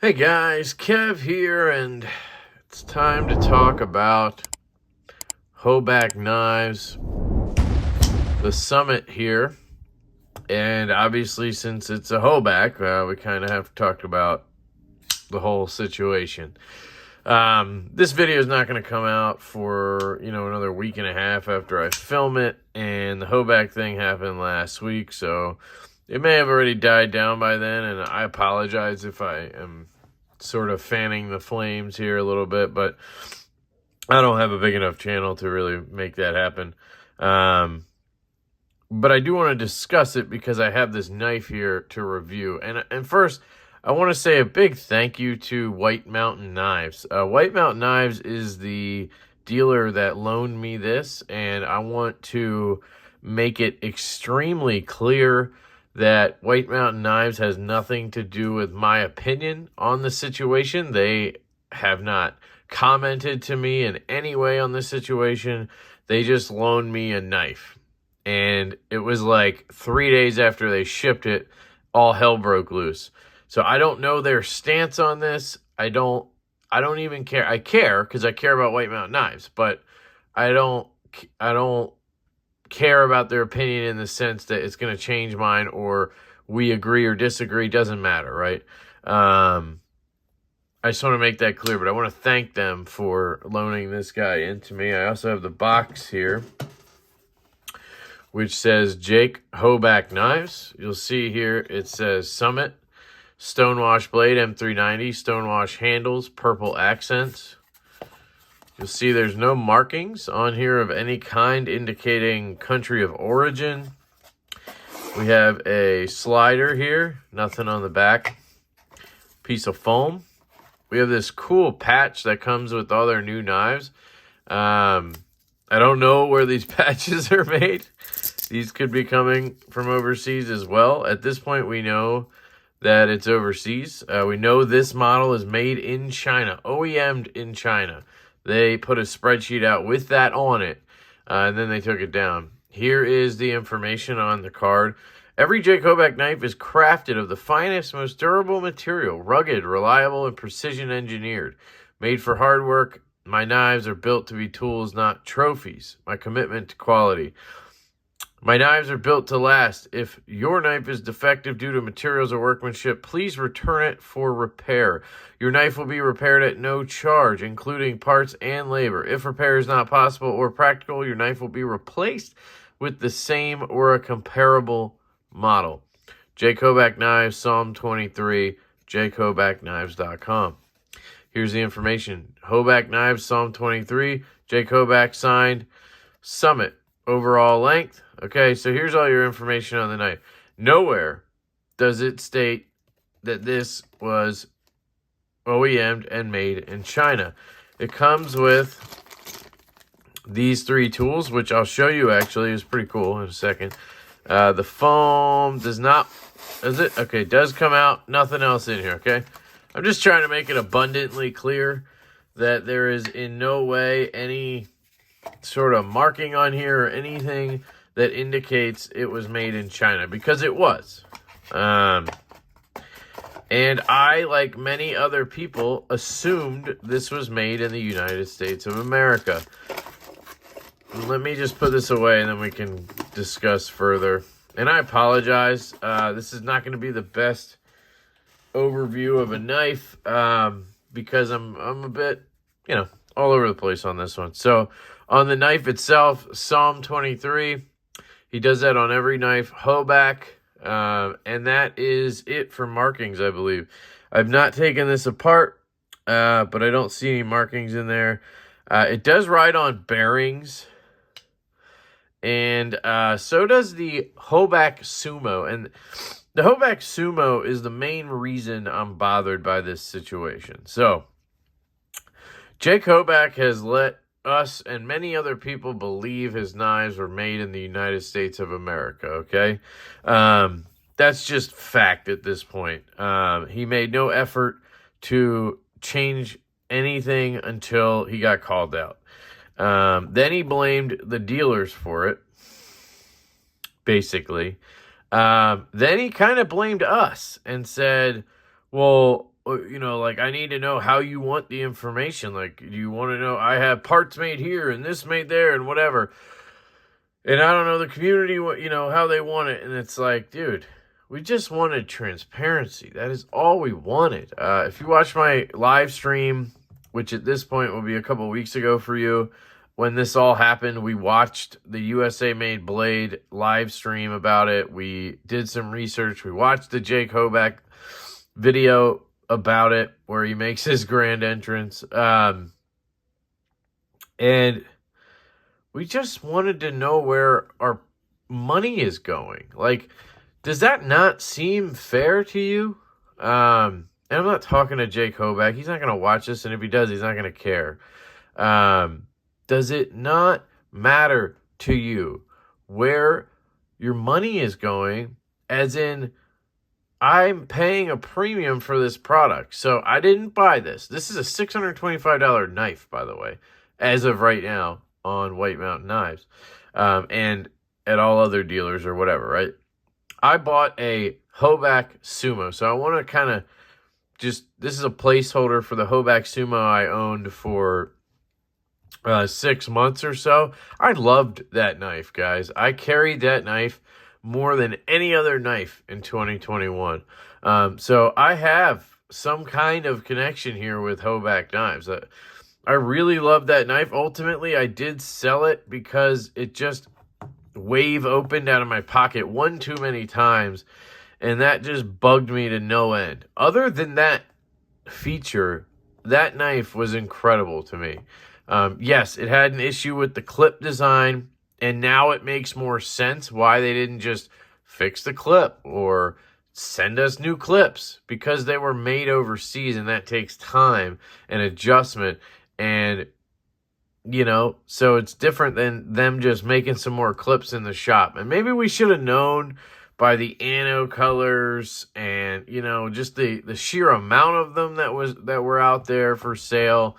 Hey guys, Kev here, and it's time to talk about Hoback Knives, the summit here. And obviously, since it's a Hoback, we kind of have to talk about the whole situation. This video is not going to come out for, another week and a half after I film it, and the Hoback thing happened last week, so it may have already died down by then, and I apologize if I am sort of fanning the flames here a little bit, but I don't have a big enough channel to really make that happen. But I do want to discuss it because I have this knife here to review. And first, I want to say a big thank you to White Mountain Knives. White Mountain Knives is the dealer that loaned me this, and I want to make it extremely clear that White Mountain Knives has nothing to do with my opinion on the situation. They have not commented to me in any way on this situation. They just loaned me a knife. And it was like 3 days after they shipped it, all hell broke loose. So I don't know their stance on this. I don't even care. I care because I care about White Mountain Knives, but I don't care about their opinion in the sense that it's going to change mine or we agree or disagree. Doesn't matter, right? I just want to make that clear, but I want to thank them for loaning this guy into me. I also have the box here, which says Jake Hoback Knives. You'll see here it says Summit, Stonewash Blade M390, Stonewash handles, purple accents. You'll see there's no markings on here of any kind indicating country of origin. We have a slider here, nothing on the back. Piece of foam. We have this cool patch that comes with all their new knives. I don't know where these patches are made. These could be coming from overseas as well. At this point, we know that it's overseas. We know this model is made in China, OEM'd in China. They put a spreadsheet out with that on it, and then they took it down. Here is the information on the card. Every Jake Hoback knife is crafted of the finest, most durable material, rugged, reliable, and precision engineered. Made for hard work, my knives are built to be tools, not trophies. My commitment to quality. My knives are built to last. If your knife is defective due to materials or workmanship, please return it for repair. Your knife will be repaired at no charge, including parts and labor. If repair is not possible or practical, your knife will be replaced with the same or a comparable model. Jake Hoback Knives, Psalm 23, JakeHobackKnives.com. Here's the information. Hoback Knives, Psalm 23, Jake Hoback signed, Summit. Overall length. Okay, so here's all your information on the knife. Nowhere does it state that this was OEM'd and made in China. It comes with these three tools, which I'll show you actually. Is pretty cool in a second. The foam does not, does it? Okay, does come out. Nothing else in here, okay? I'm just trying to make it abundantly clear that there is in no way any sort of marking on here or anything that indicates it was made in China, because it was. And I, like many other people, assumed this was made in the United States of America. Let me just put this away and then we can discuss further. And I apologize. This is not going to be the best overview of a knife because I'm a bit, all over the place on this one. So on the knife itself, Psalm 23, he does that on every knife. Hoback, and that is it for markings, I believe. I've not taken this apart, but I don't see any markings in there. It does ride on bearings, and so does the Hoback Sumo. And the Hoback Sumo is the main reason I'm bothered by this situation. So Jake Hoback has let us and many other people believe his knives were made in the United States of America, okay? That's just fact at this point. He made no effort to change anything until he got called out. Then he blamed the dealers for it, basically. Then he kind of blamed us and said, well, you know, like, I need to know how you want the information. Like, do you want to know I have parts made here and this made there and whatever? And I don't know the community, you know, how they want it. And it's like, dude, we just wanted transparency. That is all we wanted. If you watch my live stream, which at this point will be a couple weeks ago for you, when this all happened, we watched the USA Made Blade live stream about it. We did some research. We watched the Jake Hoback video about it where he makes his grand entrance. And we just wanted to know where our money is going. Like, does that not seem fair to you? And I'm not talking to Jake Hoback. He's not going to watch this, and if he does, he's not going to care. Does it not matter to you where your money is going? As in, I'm paying a premium for this product. So I didn't buy this. This is a $625 knife, by the way, as of right now on White Mountain Knives, and at all other dealers or whatever, right? I bought a Hoback Sumo. So I want to kind of this is a placeholder for the Hoback Sumo I owned for 6 months or so. I loved that knife, guys. I carried that knife more than any other knife in 2021. So I have some kind of connection here with Hoback Knives. I really love that knife. Ultimately, I did sell it because it just wave opened out of my pocket one too many times, and that just bugged me to no end. Other than that feature, that knife was incredible to me. Yes, it had an issue with the clip design, and now it makes more sense why they didn't just fix the clip or send us new clips, because they were made overseas, and that takes time and adjustment. And, you know, so it's different than them just making some more clips in the shop. And maybe we should have known by the anno colors and, you know, just the sheer amount of them that were out there for sale.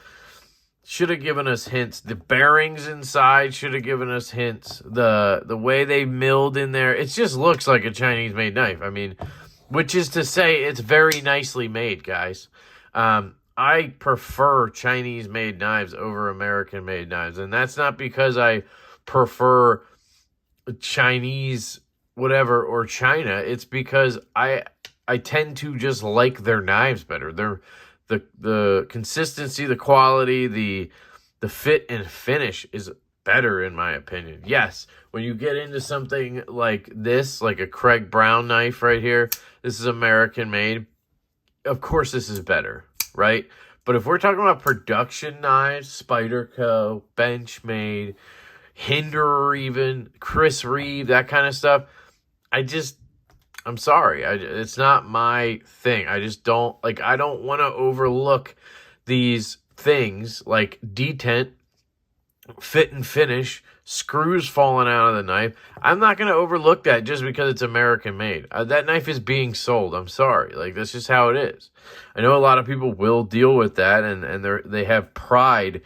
Should have given us hints. The bearings inside should have given us hints. The way they milled in there, it just looks like a Chinese-made knife. I mean, which is to say it's very nicely made, guys. I prefer Chinese-made knives over American-made knives. And that's not because I prefer Chinese whatever or China. It's because I tend to just like their knives better. The consistency, the quality, the fit and finish is better in my opinion. Yes, when you get into something like this, like a Craig Brown knife right here, this is American made. Of course this is better, right? But if we're talking about production knives, Spyderco, Benchmade, Hinderer even, Chris Reeve, that kind of stuff, I'm sorry. It's not my thing. I just don't, like, I don't want to overlook these things like detent, fit and finish, screws falling out of the knife. I'm not going to overlook that just because it's American made. That knife is being sold. I'm sorry. Like, that's just how it is. I know a lot of people will deal with that, and they have pride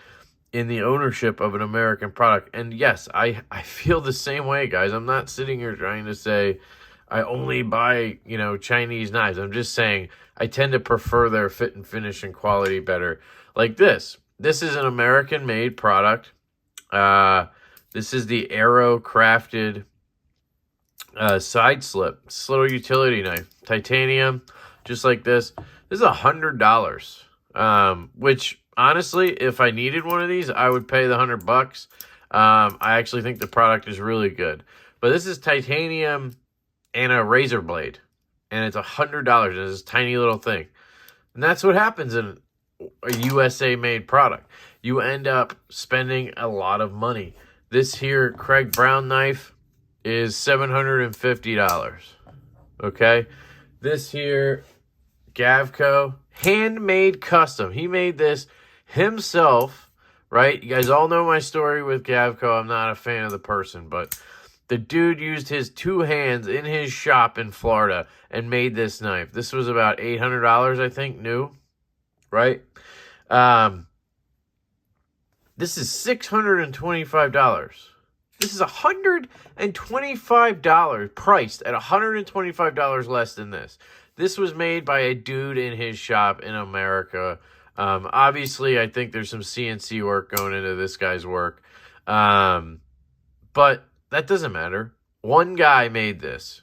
in the ownership of an American product. And yes, I feel the same way, guys. I'm not sitting here trying to say I only buy, you know, Chinese knives. I'm just saying I tend to prefer their fit and finish and quality better. Like this. This is an American-made product. This is the Aero crafted side slip. It's a little utility knife. Titanium, just like this. This is $100. Which, honestly, if I needed one of these, I would pay the $100. I actually think the product is really good. But this is titanium and a razor blade, and it's $100. It's this tiny little thing, and that's what happens in a USA made product. You end up spending a lot of money. This here Craig Brown knife is $750. Okay, this here Gavco, handmade custom. He made this himself, right? You guys all know my story with Gavco. I'm not a fan of the person, but the dude used his two hands in his shop in Florida and made this knife. This was about $800, I think, new, right? This is $625. This is $125, priced at $125 less than this. This was made by a dude in his shop in America. Obviously, I think there's some CNC work going into this guy's work. But that doesn't matter. One guy made this.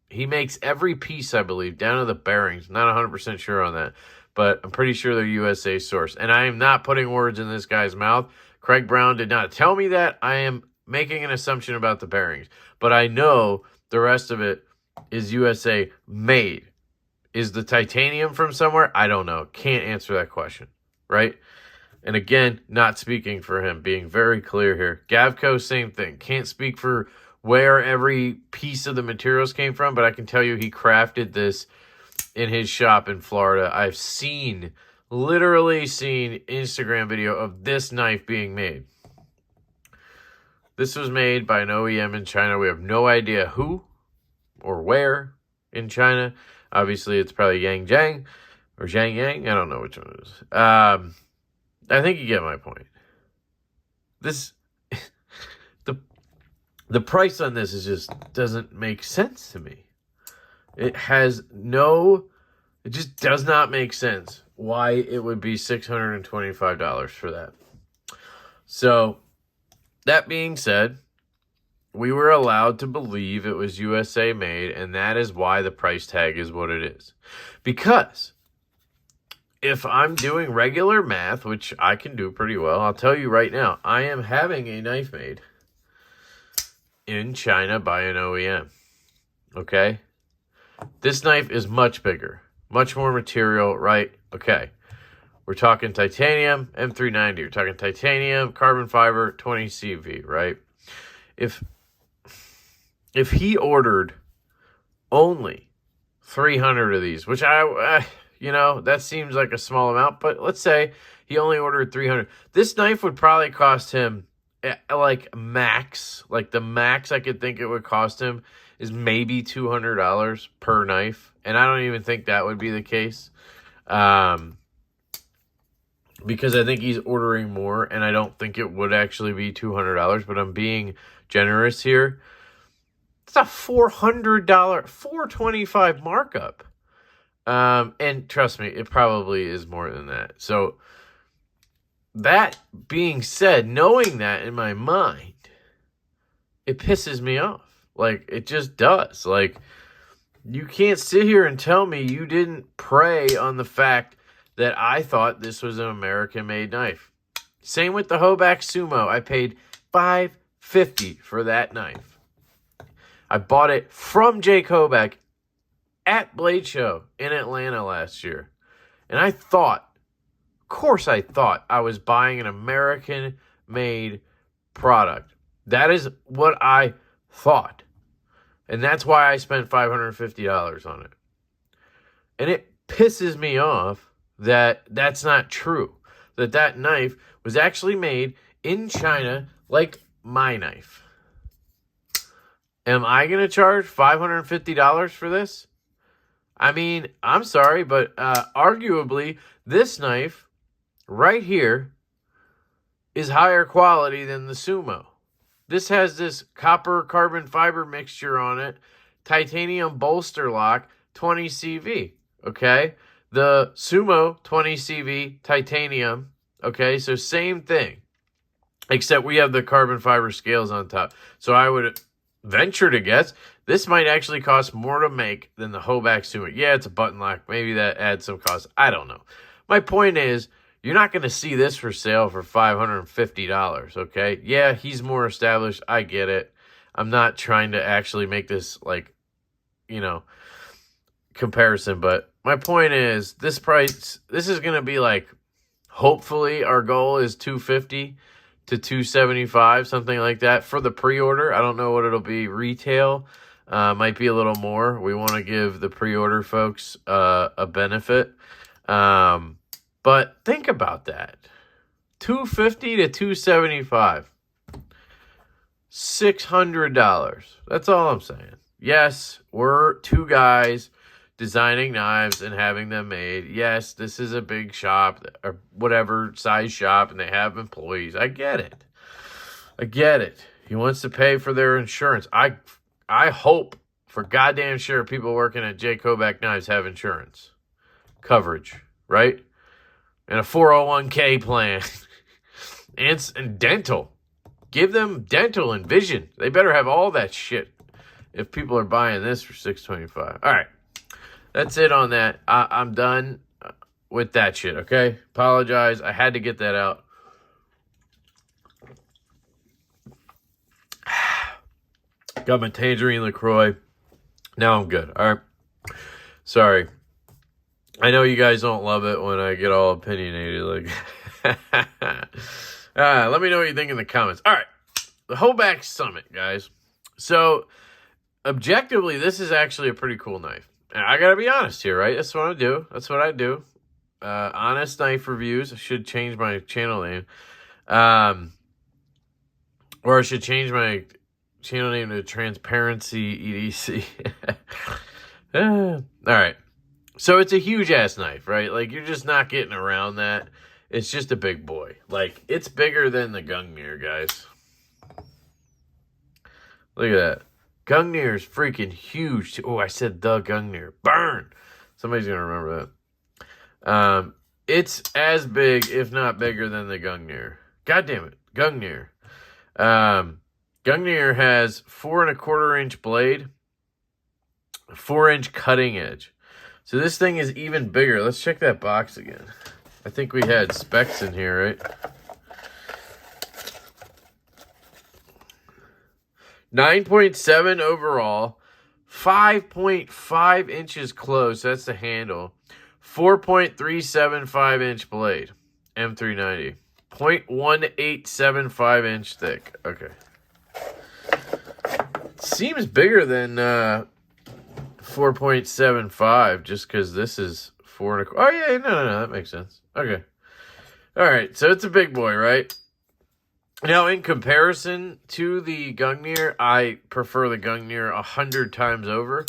He makes every piece, I believe, down to the bearings. Not 100% sure on that, but I'm pretty sure they're USA sourced. And I am not putting words in this guy's mouth. Craig Brown did not tell me that. I am making an assumption about the bearings. But I know the rest of it is USA made. Is the titanium from somewhere? I don't know. Can't answer that question, right? And again, not speaking for him, being very clear here. Gavco, same thing. Can't speak for where every piece of the materials came from, but I can tell you he crafted this in his shop in Florida. I've literally seen Instagram video of this knife being made. This was made by an OEM in China. We have no idea who or where in China. Obviously, it's probably Yang Jiang or Zhang Yang. I don't know which one it is. I think you get my point. This, the price on this doesn't make sense to me. It just does not make sense why it would be $625 for that. So, that being said, we were allowed to believe it was USA made, and that is why the price tag is what it is. Because if I'm doing regular math, which I can do pretty well, I'll tell you right now, I am having a knife made in China by an OEM. Okay? This knife is much bigger, much more material, right? Okay. We're talking titanium, M390. We're talking titanium, carbon fiber, 20 CV, right? If he ordered only 300 of these, which that seems like a small amount, but let's say he only ordered 300. This knife would probably cost him the max I could think it would cost him is maybe $200 per knife. And I don't even think that would be the case. Because I think he's ordering more, and I don't think it would actually be $200, but I'm being generous here. It's a $400, $425 markup. And trust me, it probably is more than that. So, that being said, knowing that in my mind, it pisses me off. It just does. You can't sit here and tell me you didn't prey on the fact that I thought this was an American-made knife. Same with the Hoback Sumo. I paid $550 for that knife. I bought it from Jake Hoback at Blade Show in Atlanta last year. And I thought I was buying an American-made product. That is what I thought. And that's why I spent $550 on it. And it pisses me off that that's not true. That knife was actually made in China like my knife. Am I going to charge $550 for this? I mean, I'm sorry, but arguably this knife right here is higher quality than the Sumo. This has this copper carbon fiber mixture on it, titanium bolster lock, 20 CV, okay? The Sumo, 20 CV, titanium, okay? So same thing, except we have the carbon fiber scales on top. So I would venture to guess this might actually cost more to make than the Hoback Sumo. Yeah, it's a button lock. Maybe that adds some cost. I don't know. My point is, you're not going to see this for sale for $550, okay? Yeah, he's more established. I get it. I'm not trying to actually make this, comparison. But my point is, this price, this is going to be hopefully our goal is $250 to $275, something like that for the pre-order. I don't know what it'll be retail. Might be a little more. We want to give the pre-order folks a benefit. But think about that. $250 to $275. $600. That's all I'm saying. Yes, we're two guys designing knives and having them made. Yes, this is a big shop or whatever size shop, and they have employees. I get it. He wants to pay for their insurance. I hope for goddamn sure people working at Hoback Knives have insurance coverage, right? And a 401k plan. and dental. Give them dental and vision. They better have all that shit if people are buying this for $625. All right. That's it on that. I'm done with that shit, okay? Apologize. I had to get that out. Got my Tangerine LaCroix. Now I'm good. All right. Sorry. I know you guys don't love it when I get all opinionated. Let me know what you think in the comments. All right. The Hoback Summit, guys. So, objectively, this is actually a pretty cool knife. And I got to be honest here, right? That's what I do. That's what I do. Honest knife reviews. I should change my channel name. Or I should change my channel name to Transparency EDC. All right. So it's a huge ass knife, right? Like, you're just not getting around that. It's just a big boy. Like, it's bigger than the Gungnir, guys. Look at that. Gungnir is freaking huge. Oh, I said the Gungnir. Burn! Somebody's going to remember that. It's as big, if not bigger, than the Gungnir. God damn it. Gungnir. Gungnir has 4¼ inch blade, 4-inch cutting edge. So this thing is even bigger. Let's check that box again. I think we had specs in here, right? 9.7 overall, 5.5 inches close. That's the handle. 4.375 inch blade, M390. 0.1875 inch thick. Okay. Seems bigger than 4.75 just because this is 4 1/4. Oh, yeah, no, that makes sense. Okay. All right, so it's a big boy, right? Now, in comparison to the Gungnir, I prefer the Gungnir 100 times over.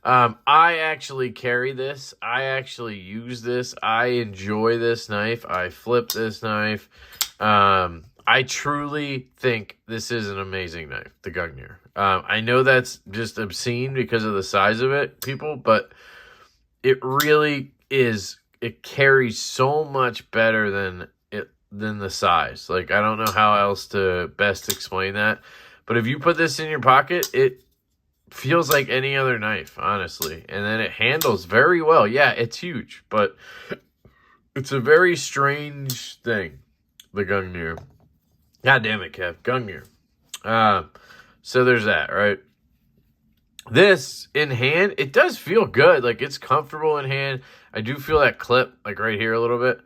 I actually carry this. I actually use this. I enjoy this knife. I flip this knife. I truly think this is an amazing knife, the Gungnir. I know that's just obscene because of the size of it, people, but it really is. It carries so much better than the size. Like, I don't know how else to best explain that. But if you put this in your pocket, it feels like any other knife, honestly. And then it handles very well. Yeah, it's huge, but it's a very strange thing, the Gungnir. God damn it, Kev. Gungnir. So there's that, right? This, in hand, it does feel good. Like, it's comfortable in hand. I do feel that clip, like, right here a little bit.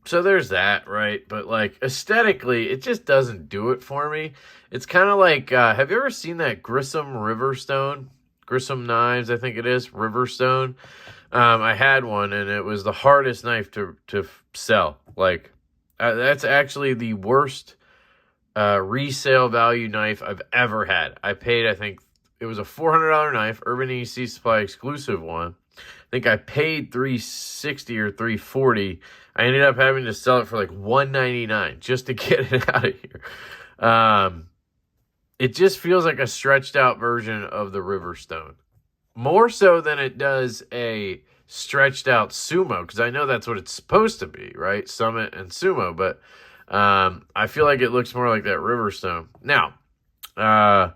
So there's that, right? But, like, aesthetically, it just doesn't do it for me. It's kind of like, have you ever seen that Grissom Riverstone? Grissom Knives, I think it is. Riverstone. I had one, and it was the hardest knife to sell. Like, that's actually the worst resale value knife I've ever had. I paid, I think, it was a $400 knife, Urban EDC Supply exclusive one. I think I paid $360 or $340. I ended up having to sell it for like $199 just to get it out of here. It just feels like a stretched out version of the Riverstone. More so than it does a stretched out Sumo, because I know that's what it's supposed to be, right? Summit and Sumo, but I feel like it looks more like that Riverstone. Now, I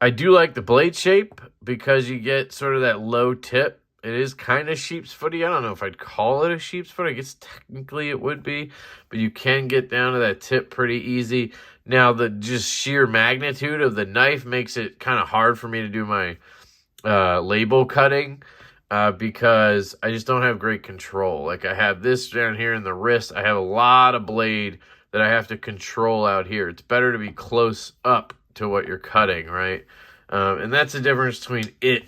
do like the blade shape because you get sort of that low tip. It is kind of sheep's footy. I don't know if I'd call it a sheep's foot. I guess technically it would be, but you can get down to that tip pretty easy. Now, the just sheer magnitude of the knife makes it kind of hard for me to do my label cutting because I just don't have great control. Like, I have this down here in the wrist. I have a lot of blade that I have to control out here. It's better to be close up to what you're cutting, right? And that's the difference between it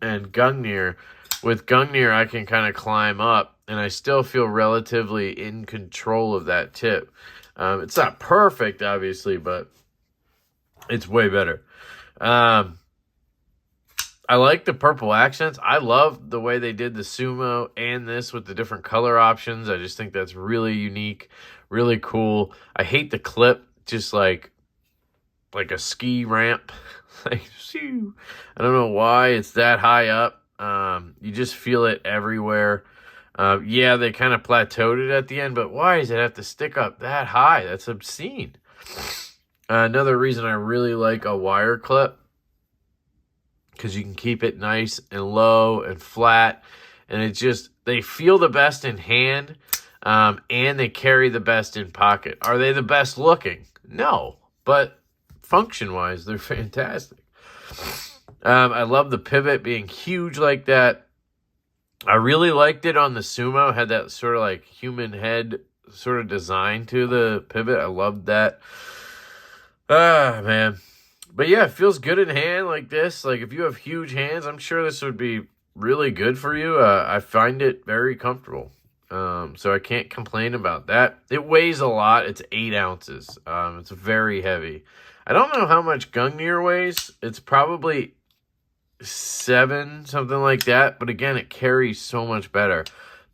and Gungnir. With Gungnir, I can kind of climb up, and I still feel relatively in control of that tip. It's not perfect, obviously, but it's way better. I like the purple accents. I love the way they did the Sumo and this with the different color options. I just think that's really unique, really cool. I hate the clip. just like a ski ramp. Like, shoo. I don't know why it's that high up. You just feel it everywhere. Yeah, they kind of plateaued it at the end, but why does it have to stick up that high? That's obscene. Another reason I really like a wire clip, because you can keep it nice and low and flat, and it just, they feel the best in hand, and they carry the best in pocket. Are they the best looking? No, but function-wise, they're fantastic. I love the pivot being huge like that. I really liked it on the Sumo. It had that sort of like human head sort of design to the pivot. I loved that. Man. But yeah, it feels good in hand like this. Like if you have huge hands, I'm sure this would be really good for you. I find it very comfortable. So I can't complain about that. It weighs a lot. It's 8 ounces. It's very heavy. I don't know how much Gungnir weighs. It's probably 7, something like that. But again, it carries so much better.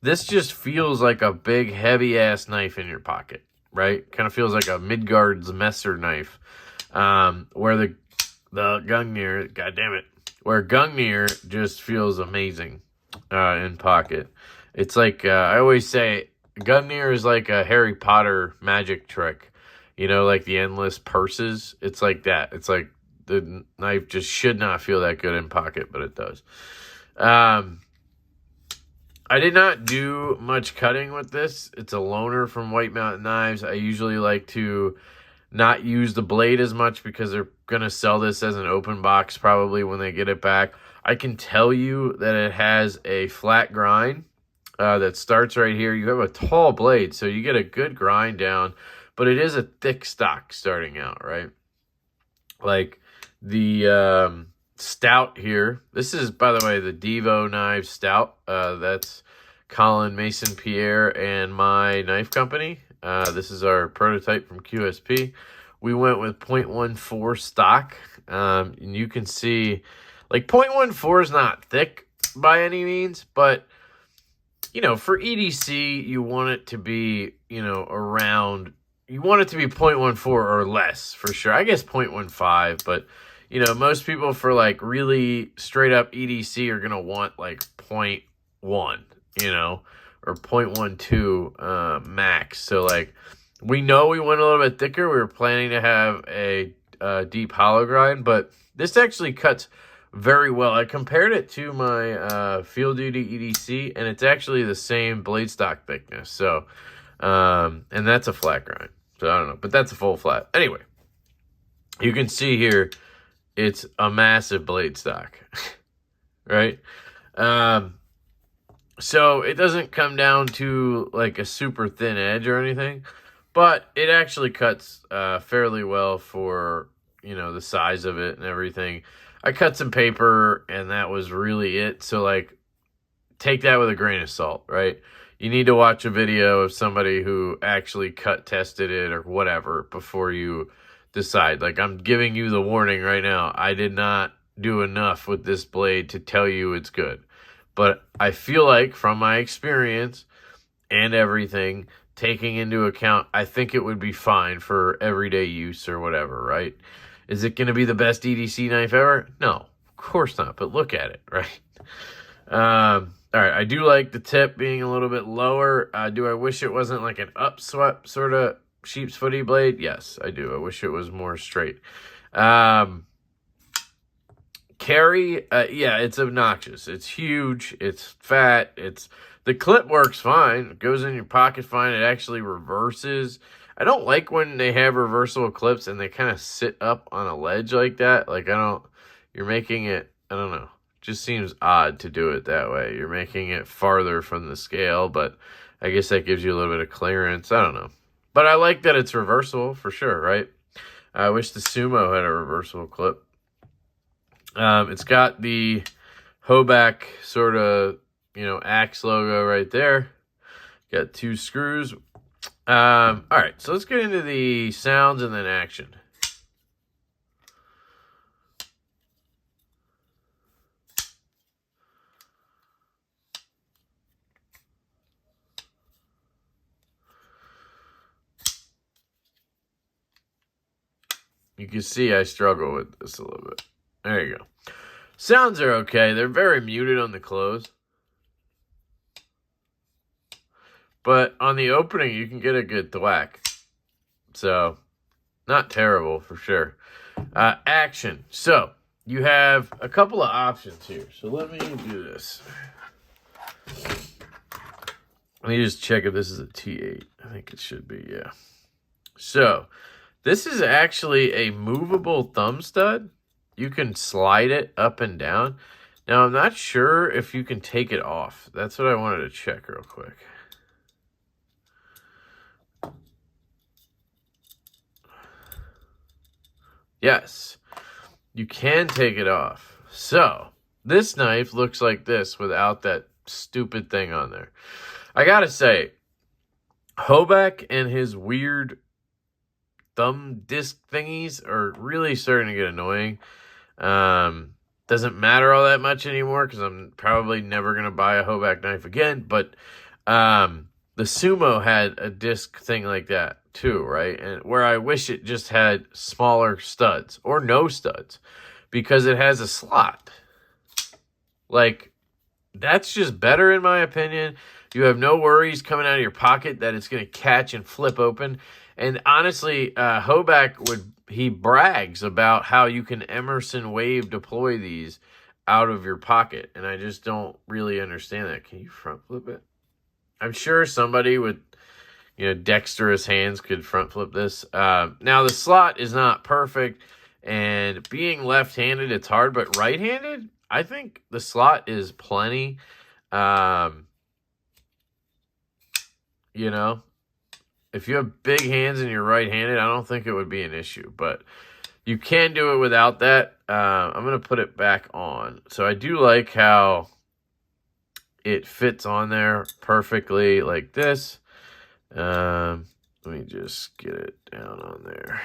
This just feels like a big, heavy-ass knife in your pocket, right? Kind of feels like a Midgard's Messer knife. Where the Gungnir, goddammit, where Gungnir just feels amazing in pocket. It's like, I always say, Gungnir is like a Harry Potter magic trick. You know, like the endless purses. It's like that. It's like the knife just should not feel that good in pocket, but it does. I did not do much cutting with this. It's a loaner from White Mountain Knives. I usually like to not use the blade as much because they're going to sell this as an open box probably when they get it back. I can tell you that it has a flat grind that starts right here. You have a tall blade, so you get a good grind down, but it is a thick stock starting out, right? Like the stout here. This is, by the way, the Devo Knives Stout. That's Colin Mason Pierre and my knife company. This is our prototype from QSP. We went with 0.14 stock. And you can see, like, 0.14 is not thick by any means, but, you know, for EDC, you want it to be, you know, around, you want it to be 0.14 or less, for sure. I guess 0.15, but, you know, most people for, like, really straight up EDC are going to want, like, 0.1, you know, or 0.12 max. So, like, we know we went a little bit thicker. We were planning to have a deep hollow grind, but this actually cuts very well. I compared it to my Field Duty EDC, and it's actually the same blade stock thickness. So, and that's a flat grind. So, I don't know, but that's a full flat. Anyway, you can see here, it's a massive blade stock, right? So it doesn't come down to like a super thin edge or anything, but it actually cuts fairly well for, you know, the size of it and everything. I cut some paper and that was really it. So like, take that with a grain of salt, right? You need to watch a video of somebody who actually cut tested it or whatever before you decide. Like, I'm giving you the warning right now. I did not do enough with this blade to tell you it's good. But I feel like, from my experience and everything, taking into account, I think it would be fine for everyday use or whatever, right? Is it going to be the best EDC knife ever? No, of course not, but look at it, right? All right, I do like the tip being a little bit lower. Do I wish it wasn't like an upswept sort of sheep's footy blade? Yes, I do. I wish it was more straight. Carry, yeah, it's obnoxious. It's huge. It's fat. The clip works fine. It goes in your pocket fine. It actually reverses. I don't like when they have reversible clips and they kind of sit up on a ledge like that. Like, you're making it, I don't know. It just seems odd to do it that way. You're making it farther from the scale, but I guess that gives you a little bit of clearance. I don't know. But I like that it's reversible for sure, right? I wish the Sumo had a reversible clip. It's got the Hoback sort of, you know, axe logo right there. Got 2 screws. All right, so let's get into the sounds and then action. You can see I struggle with this a little bit. There you go. Sounds are okay. They're very muted on the close. But on the opening, you can get a good thwack. So, not terrible for sure. Action. So, you have a couple of options here. So, let me do this. Let me just check if this is a T8. I think it should be, yeah. So, this is actually a movable thumb stud. You can slide it up and down. Now, I'm not sure if you can take it off. That's what I wanted to check real quick. Yes, you can take it off. So, this knife looks like this without that stupid thing on there. I gotta say, Hoback and his weird thumb disc thingies are really starting to get annoying. Doesn't matter all that much anymore because I'm probably never going to buy a Hoback knife again. But the Sumo had a disc thing like that too, right? And where I wish it just had smaller studs or no studs because it has a slot. Like, that's just better in my opinion. You have no worries coming out of your pocket that it's going to catch and flip open. And honestly, Hoback he brags about how you can Emerson wave deploy these out of your pocket. And I just don't really understand that. Can you front flip it? I'm sure somebody with, dexterous hands could front flip this. Now, the slot is not perfect. And being left-handed, it's hard. But right-handed, I think the slot is plenty. If you have big hands and you're right-handed, I don't think it would be an issue. But you can do it without that. I'm going to put it back on. So I do like how it fits on there perfectly like this. Let me just get it down on there.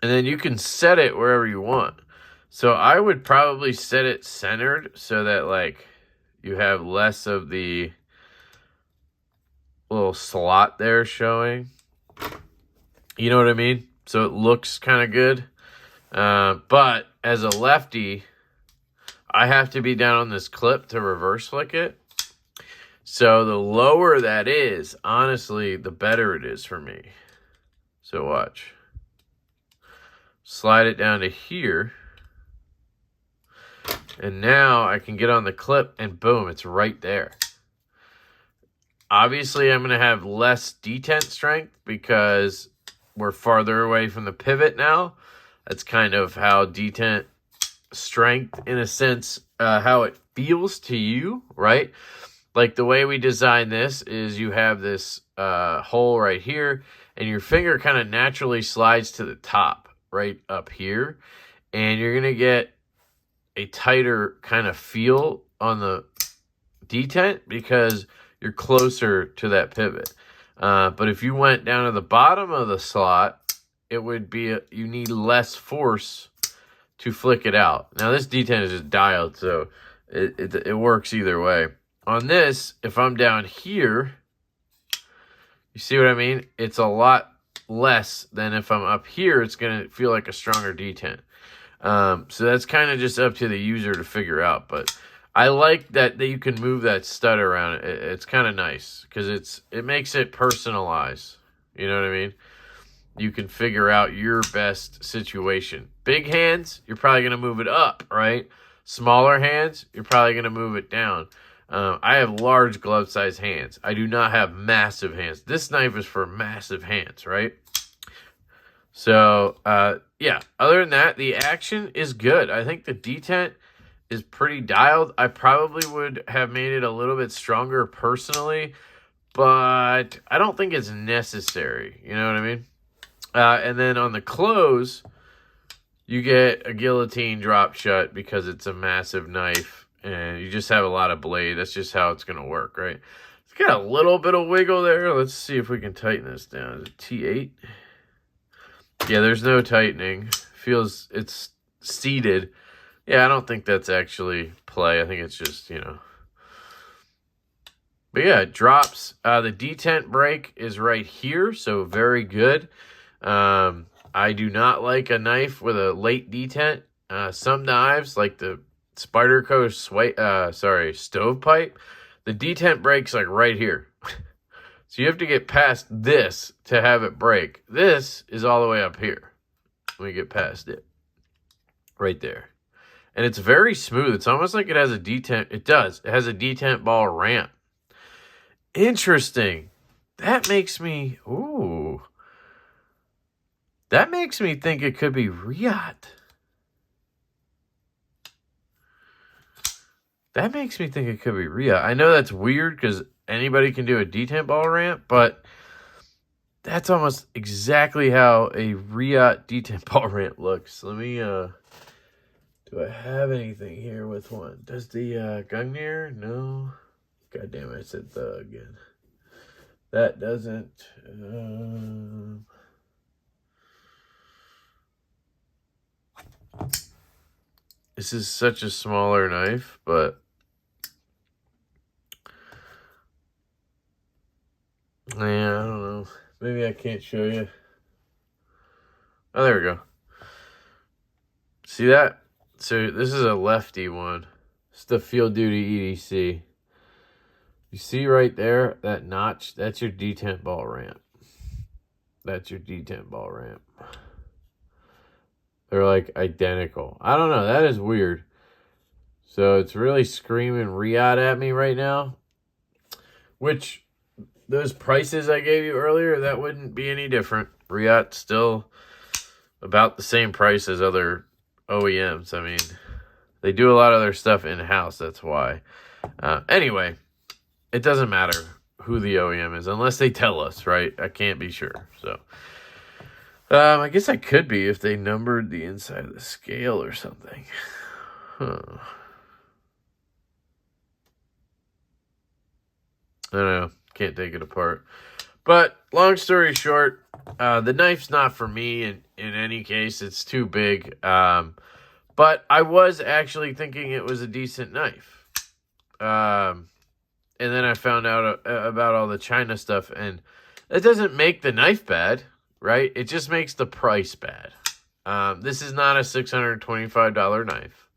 And then you can set it wherever you want. So I would probably set it centered so that, like, you have less of the little slot there showing. You know what I mean? So it looks kind of good. But as a lefty, I have to be down on this clip to reverse flick it. So the lower that is, honestly, the better it is for me. So watch. Slide it down to here. And now I can get on the clip and boom, it's right there. Obviously, I'm going to have less detent strength because we're farther away from the pivot now. That's kind of how detent strength, in a sense, how it feels to you, right? Like the way we design this is you have this hole right here and your finger kind of naturally slides to the top right up here. And you're going to get a tighter kind of feel on the detent because you're closer to that pivot. But if you went down to the bottom of the slot, it would be, you need less force to flick it out. Now this detent is just dialed, so it works either way. On this, if I'm down here, you see what I mean? It's a lot less than if I'm up here. It's going to feel like a stronger detent. So that's kind of just up to the user to figure out. But I like that you can move that stud around. It's kind of nice because it makes it personalized. You know what I mean? You can figure out your best situation. Big hands, you're probably going to move it up, right? Smaller hands, you're probably going to move it down. I have large glove-sized hands. I do not have massive hands. This knife is for massive hands, right? So, yeah, other than that, the action is good. I think the detent is pretty dialed. I probably would have made it a little bit stronger personally, but I don't think it's necessary. You know what I mean? And then on the close, you get a guillotine drop shut because it's a massive knife and you just have a lot of blade. That's just how it's going to work, right? It's got a little bit of wiggle there. Let's see if we can tighten this down. Is it T8? Yeah, there's no tightening. It's seated. Yeah, I don't think that's actually play. I think it's just, you know. But yeah, it drops. The detent break is right here, so very good. I do not like a knife with a late detent. Some knives, like the Spyderco stovepipe, the detent breaks like right here. So you have to get past this to have it break. This is all the way up here. Let me get past it. Right there. And it's very smooth. It's almost like it has a detent. It does. It has a detent ball ramp. Interesting. That makes me... Ooh. That makes me think it could be Riot. That makes me think it could be Riot. I know that's weird because anybody can do a detent ball ramp, but that's almost exactly how a Riot detent ball ramp looks. Let me, do I have anything here with one? Does the Gungnir? No. God damn it, I said the again. That doesn't. This is such a smaller knife, but yeah, I don't know. Maybe I can't show you. Oh, there we go. See that? So this is a lefty one. It's the Field Duty EDC. You see right there, that notch? That's your detent ball ramp. That's your detent ball ramp. They're like identical. I don't know. That is weird. So it's really screaming Riot at me right now. Which, those prices I gave you earlier, that wouldn't be any different. Riot's still about the same price as other OEMs. I mean, they do a lot of their stuff in-house. That's why. Anyway, it doesn't matter who the OEM is unless they tell us, right? I can't be sure. So, I guess I could be if they numbered the inside of the scale or something. Huh. I don't know. Can't take it apart. But long story short, the knife's not for me in any case. It's too big. But I was actually thinking it was a decent knife. And then I found out about all the China stuff. And it doesn't make the knife bad, right? It just makes the price bad. This is not a $625 knife.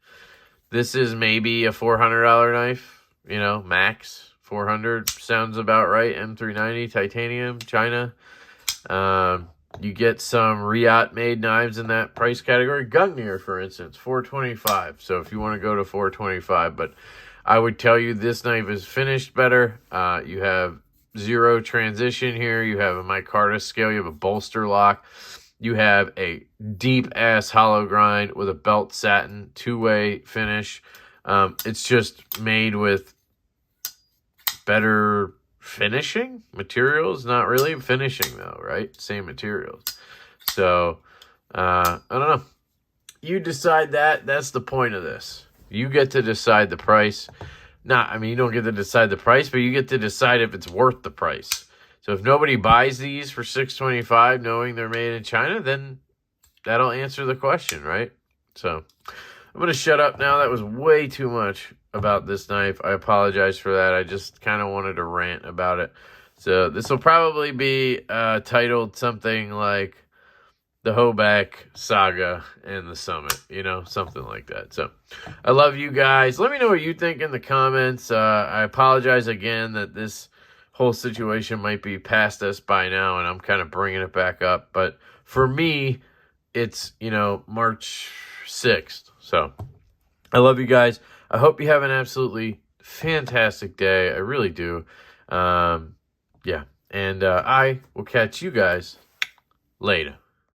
This is maybe a $400 knife, you know, max. 400 sounds about right. M390 titanium, China. You get some Riot-made knives in that price category. Gungnir, for instance, $425. So if you want to go to $425, but I would tell you this knife is finished better. You have zero transition here. You have a micarta scale. You have a bolster lock. You have a deep-ass hollow grind with a belt satin, two-way finish. It's just made with better finishing materials. Not really finishing, though, right? Same materials. So, I don't know. You decide that. That's the point of this. You get to decide the price. I mean, you don't get to decide the price, but you get to decide if it's worth the price. So if nobody buys these for $625 knowing they're made in China, then that'll answer the question, right? So I'm going to shut up now. That was way too much about this knife. I apologize for that. I just kind of wanted to rant about it. So this will probably be titled something like the Hoback Saga and the Summit, you know, something like that. So I love you guys. Let me know what you think in the comments. I apologize again that this whole situation might be past us by now and I'm kind of bringing it back up. But for me, it's, you know, March 6th. So I love you guys. I hope you have an absolutely fantastic day. I really do. Yeah. And I will catch you guys later.